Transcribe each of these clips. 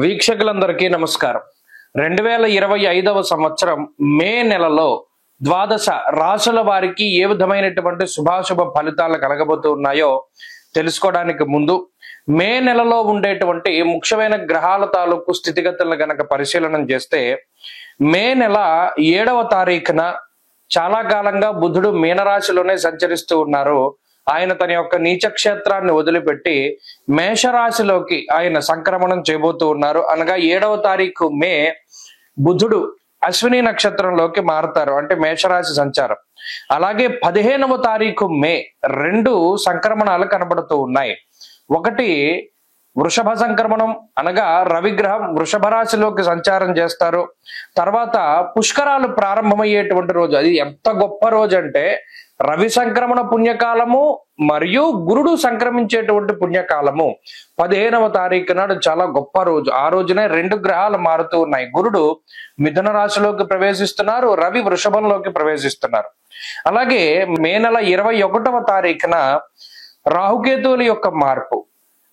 వీక్షకులందరికీ నమస్కారం. 2025వ సంవత్సరం మే నెలలో ద్వాదశ రాశుల వారికి ఏ విధమైనటువంటి శుభాశుభ ఫలితాలు కలగబోతున్నాయో తెలుసుకోవడానికి ముందు మే నెలలో ఉండేటువంటి ముఖ్యమైన గ్రహాల తాలూకు స్థితిగతులను గనక పరిశీలన చేస్తే మే నెల 7వ తారీఖున చాలా కాలంగా బుధుడు మీనరాశిలోనే సంచరిస్తూ ఉన్నారు. ఆయన తన యొక్క నీచ క్షేత్రాన్ని వదిలిపెట్టి మేషరాశిలోకి ఆయన సంక్రమణం చేయబోతూ ఉన్నారు. అనగా 7వ తారీఖు మే బుధుడు అశ్విని నక్షత్రంలోకి మారుతారు, అంటే మేషరాశి సంచారం. అలాగే 15వ తారీఖు మే 2 సంక్రమణాలు కనబడుతూ ఉన్నాయి. ఒకటి వృషభ సంక్రమణం, అనగా రవిగ్రహం వృషభ రాశిలోకి సంచారం చేస్తారు. తర్వాత పుష్కరాలు ప్రారంభమయ్యేటువంటి రోజు. అది ఎంత గొప్ప రోజు అంటే రవి సంక్రమణ పుణ్యకాలము మరియు గురుడు సంక్రమించేటువంటి పుణ్యకాలము 15వ తారీఖు నాడు చాలా గొప్ప రోజు. ఆ రోజునే 2 గ్రహాలు మారుతూ ఉన్నాయి. గురుడు మిథున రాశిలోకి ప్రవేశిస్తున్నారు, రవి వృషభంలోకి ప్రవేశిస్తున్నారు. అలాగే మే నెల 21వ తారీఖున రాహుకేతువుల యొక్క మార్పు,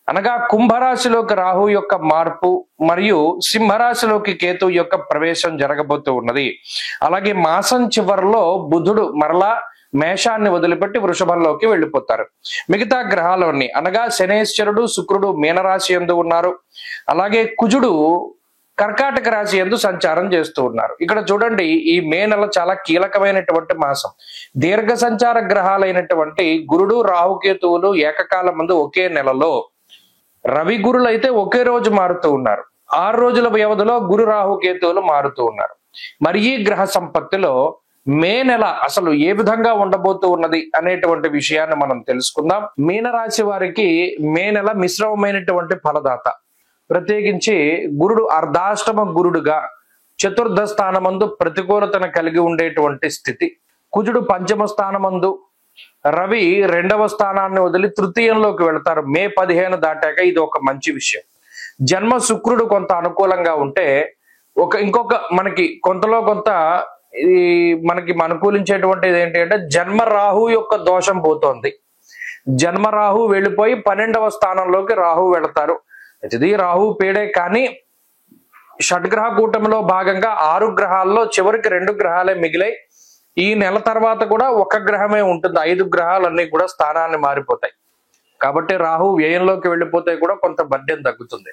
అనగా కుంభరాశిలోకి రాహు యొక్క మార్పు మరియు సింహరాశిలోకి కేతు యొక్క ప్రవేశం జరగబోతూ ఉన్నది. అలాగే మాసం చివరిలో బుధుడు మరలా మేషాన్ని వదిలిపెట్టి వృషభంలోకి వెళ్ళిపోతారు. మిగతా గ్రహాలన్నీ, అనగా శనేశ్వరుడు శుక్రుడు మీనరాశి యందు ఉన్నారు. అలాగే కుజుడు కర్కాటక రాశి యందు సంచారం చేస్తూ ఉన్నారు. ఇక్కడ చూడండి, ఈ మే నెల చాలా కీలకమైనటువంటి మాసం. దీర్ఘ సంచార గ్రహాలైనటువంటి గురుడు రాహుకేతువులు ఏకకాలం ముందు ఒకే నెలలో, రవి గురులు అయితే ఒకే రోజు మారుతూ ఉన్నారు. 6 రోజుల వ్యవధిలో గురు రాహుకేతువులు మారుతూ ఉన్నారు. మరి ఈ గ్రహ సంపత్తిలో మే నెల అసలు ఏ విధంగా ఉండబోతూ ఉన్నది అనేటువంటి విషయాన్ని మనం తెలుసుకుందాం. మీనరాశి వారికి మే నెల మిశ్రమమైనటువంటి ఫలదాత. ప్రత్యేకించి గురుడు అర్ధాష్టమ గురుడుగా చతుర్థ స్థానమందు ప్రతికూలతను కలిగి ఉండేటువంటి స్థితి. కుజుడు పంచమ స్థానమందు, రవి 2వ స్థానాన్ని వదిలి తృతీయంలోకి వెళతారు మే 15 దాటాక. ఇది ఒక మంచి విషయం. జన్మ శుక్రుడు కొంత అనుకూలంగా ఉంటే ఇంకొక మనకి కొంతలో కొంత మనకి అనుకూలించేటువంటిది ఏంటి అంటే జన్మ రాహు యొక్క దోషం పోతోంది. జన్మ రాహు వెళ్ళిపోయి 12వ స్థానంలోకి రాహు వెళతారు. ఇది రాహు పేడే, కానీ షడ్గ్రహ కూటమిలో భాగంగా 6 గ్రహాల్లో చివరికి 2 గ్రహాలే మిగిలాయి. ఈ నెల తర్వాత కూడా 1 గ్రహమే ఉంటుంది. 5 గ్రహాలన్నీ కూడా స్థానాన్ని మారిపోతాయి. కాబట్టి రాహు వ్యయంలోకి వెళ్ళిపోతే కూడా కొంత బడ్డెన్ తగ్గుతుంది.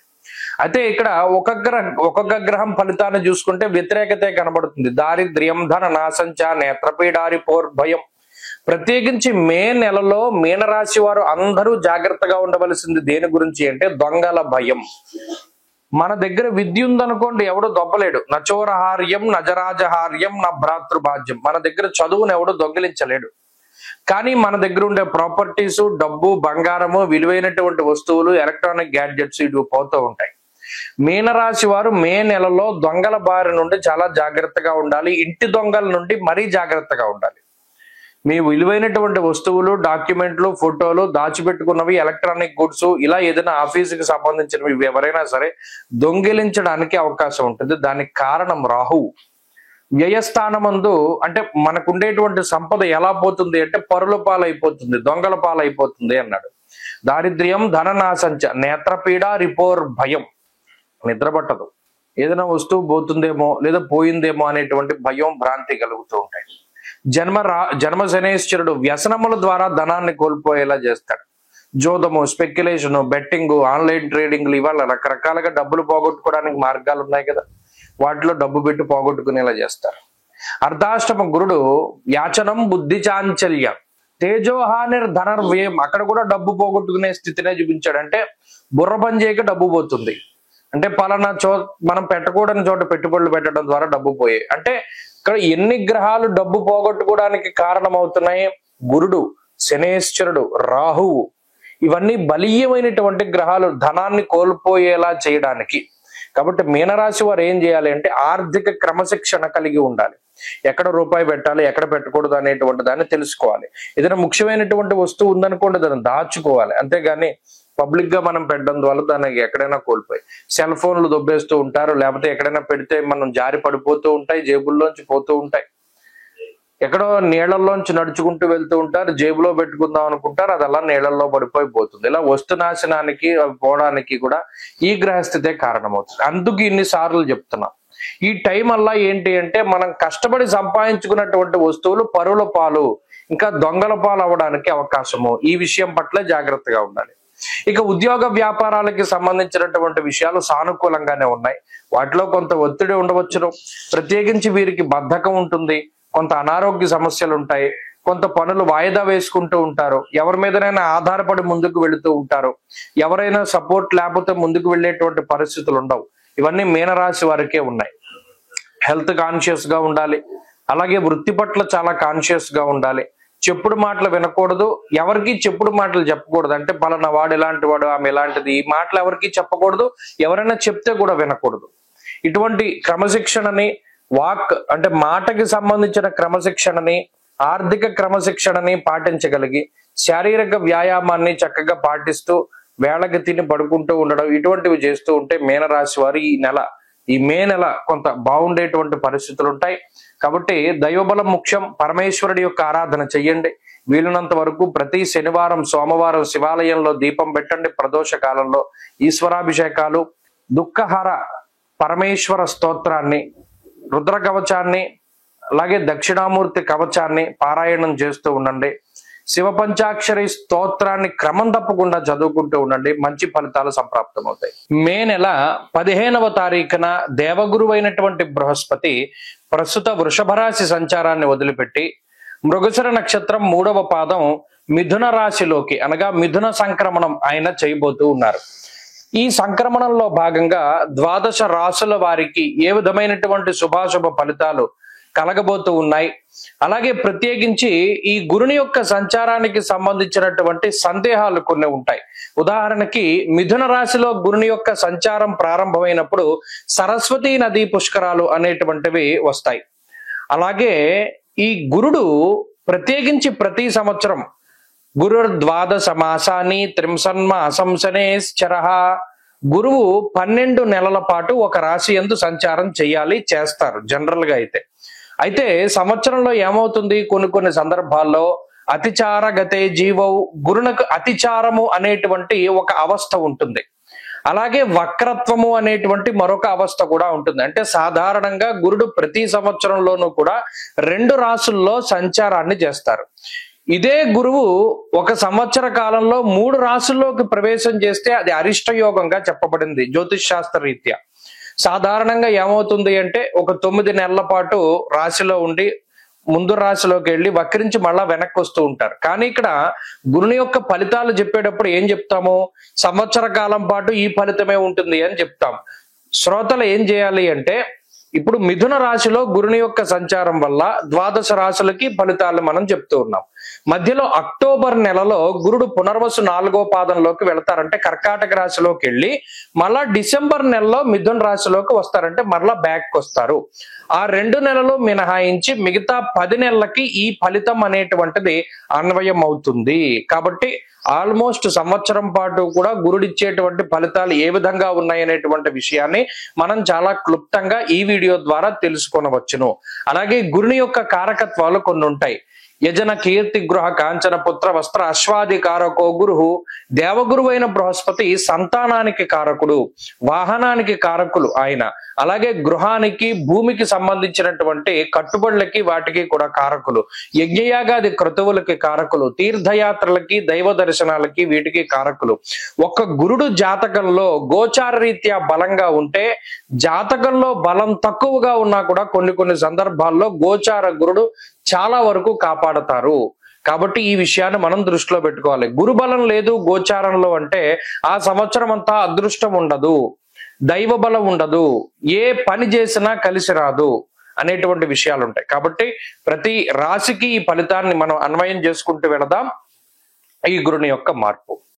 అయితే ఇక్కడ ఒక్కొక్క గ్రహం ఫలితాన్ని చూసుకుంటే వ్యతిరేకతే కనబడుతుంది. దారిద్ర్యం, ధన నాశంచ, నేత్రపీడారి పోర్భయం. ప్రత్యేకించి మే నెలలో మీనరాశి వారు అందరూ జాగ్రత్తగా ఉండవలసింది దేని గురించి అంటే దొంగల భయం. మన దగ్గర విద్య ఉందనుకోండి, ఎవడు దొబ్బలేడు. నచోరహార్యం నజరాజహార్యం నా భ్రాతృభాజ్యం. మన దగ్గర చదువును ఎవడు దొంగిలించలేడు. కానీ మన దగ్గర ఉండే ప్రాపర్టీస్, డబ్బు, బంగారము, విలువైనటువంటి వస్తువులు, ఎలక్ట్రానిక్ గ్యాడ్జెట్స్ ఇవి పోతూ ఉంటాయి. మీనరాశి వారు మే నెలలో దొంగల బారి నుండి చాలా జాగ్రత్తగా ఉండాలి. ఇంటి దొంగల నుండి మరీ జాగ్రత్తగా ఉండాలి. మీ విలువైనటువంటి వస్తువులు, డాక్యుమెంట్లు, ఫోటోలు, దాచిపెట్టుకున్నవి, ఎలక్ట్రానిక్ గుడ్స్, ఇలా ఏదైనా ఆఫీసుకి సంబంధించినవి ఎవరైనా సరే దొంగిలించడానికి అవకాశం ఉంటుంది. దానికి కారణం రాహు. వ్యయస్థానమందు అంటే మనకుండేటువంటి సంపద ఎలా పోతుంది అంటే పరుల పాలైపోతుంది, దొంగల పాలైపోతుంది అన్నాడు. దారిద్ర్యం, ధననాశంచ, నేత్రపీడ, రిపోర్ భయం. నిద్రపట్టదు. ఏదైనా వస్తువు పోతుందేమో లేదా పోయిందేమో అనేటువంటి భయం, భ్రాంతి కలుగుతూ ఉంటాయి. జన్మ శనేశ్వరుడు వ్యసనముల ద్వారా ధనాన్ని కోల్పోయేలా చేస్తాడు. జోదము, స్పెక్యులేషను, బెట్టింగ్, ఆన్లైన్ ట్రేడింగ్లు, ఇవాళ రకరకాలుగా డబ్బులు పోగొట్టుకోవడానికి మార్గాలు ఉన్నాయి కదా, వాటిలో డబ్బు పెట్టి పోగొట్టుకునేలా చేస్తారు. అర్ధాష్టమ గురుడు యాచనం, బుద్ధి చాంచల్యం, తేజోహానిర్ ధనర్వ్యయం. అక్కడ కూడా డబ్బు పోగొట్టుకునే స్థితినే చూపించాడు. అంటే బుర్ర పని చేయక డబ్బు పోతుంది. అంటే పలానా మనం పెట్టకూడని చోట పెట్టుబడులు పెట్టడం ద్వారా డబ్బు పోయాయి. అంటే ఇక్కడ ఎన్ని గ్రహాలు డబ్బు పోగొట్టుకోవడానికి కారణమవుతున్నాయి? గురుడు, శనేశ్వరుడు, రాహువు, ఇవన్నీ బలీయమైనటువంటి గ్రహాలు ధనాన్ని కోల్పోయేలా చేయడానికి. కాబట్టి మీనరాశి వారు ఏం చేయాలి అంటే ఆర్థిక క్రమశిక్షణ కలిగి ఉండాలి. ఎక్కడ రూపాయి పెట్టాలి, ఎక్కడ పెట్టకూడదు అనేటువంటి దాన్ని తెలుసుకోవాలి. ఏదైనా ముఖ్యమైనటువంటి వస్తువు ఉందనుకోండి, దాన్ని దాచుకోవాలి. అంతేగాని పబ్లిక్ గా మనం పెట్టడం ద్వారా దానికి ఎక్కడైనా కోల్పోయి సెల్ ఫోన్లు దొబ్బేస్తూ ఉంటారు, లేకపోతే ఎక్కడైనా పెడితే మనం జారి పడిపోతూ ఉంటాయి, జేబుల్లోంచి పోతూ ఉంటాయి. ఎక్కడో నీళ్లలోంచి నడుచుకుంటూ వెళ్తూ ఉంటారు, జేబులో పెట్టుకుందాం అనుకుంటారు, అది అలా నీళ్లలో పడిపోతుంది. ఇలా వస్తు నాశనానికి పోవడానికి కూడా ఈ గ్రహస్థితే కారణమవుతుంది. అందుకు ఇన్నిసార్లు చెప్తున్నా, ఈ టైం అలా ఏంటి అంటే మనం కష్టపడి సంపాదించుకున్నటువంటి వస్తువులు పరుల పాలు, ఇంకా దొంగల పాలు అవ్వడానికి అవకాశము. ఈ విషయం పట్ల జాగ్రత్తగా ఉండాలి. ఇక ఉద్యోగ వ్యాపారాలకి సంబంధించినటువంటి విషయాలు సానుకూలంగానే ఉన్నాయి. వాటిలో కొంత ఒత్తిడి ఉండవచ్చును. ప్రత్యేకించి వీరికి బద్ధకం ఉంటుంది, కొంత అనారోగ్య సమస్యలు ఉంటాయి, కొంత పనులు వాయిదా వేసుకుంటూ ఉంటారు, ఎవరి మీదనైనా ఆధారపడి ముందుకు వెళుతూ ఉంటారు, ఎవరైనా సపోర్ట్ లేకపోతే ముందుకు వెళ్ళేటువంటి పరిస్థితులు ఉండవు. ఇవన్నీ మీనరాశి వారికే ఉన్నాయి. హెల్త్ కాన్షియస్ గా ఉండాలి, అలాగే వృత్తి పట్ల చాలా కాన్షియస్ గా ఉండాలి. చెప్పుడు మాటలు వినకూడదు, ఎవరికి చెప్పుడు మాటలు చెప్పకూడదు. అంటే పలానా వాడు ఇలాంటి వాడు, ఆమె ఇలాంటిది, ఈ మాటలు ఎవరికి చెప్పకూడదు, ఎవరైనా చెప్తే కూడా వినకూడదు. ఇటువంటి క్రమశిక్షణని, వాక్ అంటే మాటకి సంబంధించిన క్రమశిక్షణని, ఆర్థిక క్రమశిక్షణని పాటించగలిగి శారీరక వ్యాయామాన్ని చక్కగా పాటిస్తూ వేళకి తిని పడుకుంటూ ఉండడం, ఇటువంటివి చేస్తూ ఉంటే మీనరాశి వారు ఈ మే నెల కొంత బాగుండేటువంటి పరిస్థితులు ఉంటాయి. కాబట్టి దైవబలం ముఖ్యం. పరమేశ్వరుడి యొక్క ఆరాధన చెయ్యండి. వీలున్నంత వరకు ప్రతి శనివారం, సోమవారం శివాలయంలో దీపం పెట్టండి. ప్రదోష కాలంలో ఈశ్వరాభిషేకాలు, దుఃఖహార పరమేశ్వర స్తోత్రాన్ని, రుద్ర కవచాన్ని, అలాగే దక్షిణామూర్తి కవచాన్ని పారాయణం చేస్తూ ఉండండి. శివ పంచాక్షరి స్తోత్రాన్ని క్రమం తప్పకుండా చదువుకుంటూ ఉండండి. మంచి ఫలితాలు సంప్రాప్తమవుతాయి. మే నెల 15వ తారీఖున దేవగురువు అయినటువంటి బృహస్పతి ప్రస్తుత వృషభ రాశి సంచారాన్ని వదిలిపెట్టి మృగశిర నక్షత్రం 3వ పాదం మిథున రాశిలోకి, అనగా మిథున సంక్రమణం ఆయన చేయబోతూ ఉన్నారు. ఈ సంక్రమణంలో భాగంగా ద్వాదశ రాశుల వారికి ఏ విధమైనటువంటి శుభాశుభ ఫలితాలు కలగబోతూ ఉన్నాయి, అలాగే ప్రత్యేకించి ఈ గురుని యొక్క సంచారానికి సంబంధించినటువంటి సందేహాలు కొన్ని ఉంటాయి. ఉదాహరణకి మిథున రాశిలో గురుని యొక్క సంచారం ప్రారంభమైనప్పుడు సరస్వతీ నదీ పుష్కరాలు అనేటువంటివి వస్తాయి. అలాగే ఈ గురుడు ప్రత్యేకించి ప్రతి సంవత్సరం గురుర్ ద్వాదశ మాసాన్ని త్రింసన్మ అసంసనేశ్చరః, గురువు 12 నెలల పాటు ఒక రాశి యందు సంచారం చేస్తారు జనరల్ గా. అయితే సంవత్సరంలో ఏమవుతుంది, కొన్ని సందర్భాల్లో అతిచార గతే జీవౌ, గురునకు అతిచారము అనేటువంటి ఒక అవస్థ ఉంటుంది. అలాగే వక్రత్వము అనేటువంటి మరొక అవస్థ కూడా ఉంటుంది. అంటే సాధారణంగా గురుడు ప్రతి సంవత్సరంలోనూ కూడా 2 రాశుల్లో సంచారాన్ని చేస్తారు. ఇదే గురువు ఒక సంవత్సర కాలంలో 3 రాశుల్లోకి ప్రవేశం చేస్తే అది అరిష్ట యోగంగా చెప్పబడింది జ్యోతిష్ శాస్త్ర రీత్యా. సాధారణంగా ఏమవుతుంది అంటే ఒక 9 నెలల పాటు రాశిలో ఉండి ముందు రాశిలోకి వెళ్ళి వక్రించి మళ్ళా వెనక్కి వస్తూ ఉంటారు. కానీ ఇక్కడ గురుని యొక్క ఫలితాలు చెప్పేటప్పుడు ఏం చెప్తాము, సంవత్సర కాలం పాటు ఈ ఫలితమే ఉంటుంది అని చెప్తాం. శ్రోతలు ఏం చేయాలి అంటే, ఇప్పుడు మిథున రాశిలో గురుని యొక్క సంచారం వల్ల ద్వాదశ రాశులకి ఫలితాలు మనం చెప్తూ ఉన్నాం. మధ్యలో అక్టోబర్ నెలలో గురుడు పునర్వసు 4వ పాదంలోకి వెళతారంటే కర్కాటక రాశిలోకి వెళ్ళి మళ్ళా డిసెంబర్ నెలలో మిథున రాశిలోకి వస్తారంటే మరలా బ్యాక్ వస్తారు. ఆ 2 నెలలు మినహాయించి మిగతా 10 నెలలకి ఈ ఫలితం అనేటువంటిది అన్వయం అవుతుంది. కాబట్టి ఆల్మోస్ట్ సంవత్సరం పాటు కూడా గురుడిచ్చేటువంటి ఫలితాలు ఏ విధంగా ఉన్నాయనేటువంటి విషయాన్ని మనం చాలా క్లుప్తంగా ఈ వీడియో ద్వారా తెలుసుకొనవచ్చును. అలాగే గురుని యొక్క కారకత్వాలు కొన్ని ఉంటాయి. యజన కీర్తి గృహ కాంచన పుత్ర వస్త్ర అశ్వాది కారకో గురు, దేవగురువైన బృహస్పతి సంతానానికి కారకుడు, వాహనానికి కారకులు ఆయన. అలాగే గృహానికి భూమికి సంబంధించినటువంటి కట్టుబడులకి వాటికి కూడా కారకులు, యజ్ఞయాగాది క్రతువులకి కారకులు, తీర్థయాత్రలకి దైవ దర్శనాలకి వీటికి కారకులు. ఒక్క గురుడు జాతకంలో గోచార రీత్యా బలంగా ఉంటే, జాతకంలో బలం తక్కువగా ఉన్నా కూడా కొన్ని సందర్భాల్లో గోచార గురుడు చాలా వరకు కాపాడతారు. కాబట్టి ఈ విషయాన్ని మనం దృష్టిలో పెట్టుకోవాలి. గురుబలం లేదు గోచారంలో అంటే ఆ సంవత్సరం అంతా అదృష్టం ఉండదు, దైవ బలం ఉండదు, ఏ పని చేసినా కలిసి రాదు అనేటువంటి విషయాలు ఉంటాయి. కాబట్టి ప్రతి రాశికి ఈ ఫలితాన్ని మనం అన్వయం చేసుకుంటూ వెళదాం. ఈ గురుని యొక్క మార్పు.